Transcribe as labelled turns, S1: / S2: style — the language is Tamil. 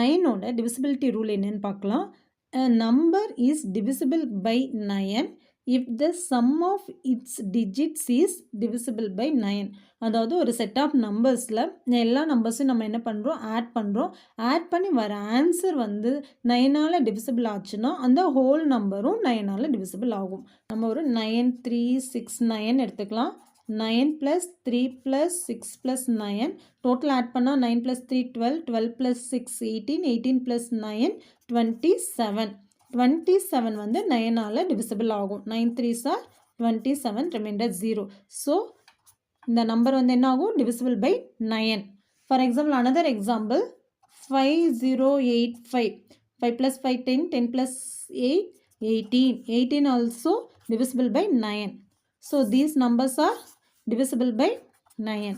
S1: 9ஓட divisibility rule என்னன்னு பார்க்கலாம். A number is divisible by 9 if the sum of its digits is divisible by 9. அதாவது ஒரு செட் ஆஃப் நம்பர்ஸில் எல்லா நம்பர்ஸும் நம்ம என்ன பண்ணுறோம், ஆட் பண்ணி வர ஆன்சர் வந்து 9ஆல் டிவிசிபிள் ஆச்சுன்னா அந்த ஹோல் நம்பரும் 9ஆல் டிவிசிபிள் ஆகும். நம்ம ஒரு 9 3 6 9 எடுத்துக்கலாம். 9 plus 3 plus 6 plus 9 total add பண்ணா 9 plus 3 12 12 plus 6 18 18 plus 9 27 27 வந்து 9ஆல் டிவிசிபிள் ஆகும். 9 3s are 27 remainder 0. So இந்த நம்பர் வந்து என்ன ஆகும், divisible by 9. For example another example 5085 5 plus 5 10 10 plus 8 18 18 also divisible by 9. So these numbers are divisible by 9.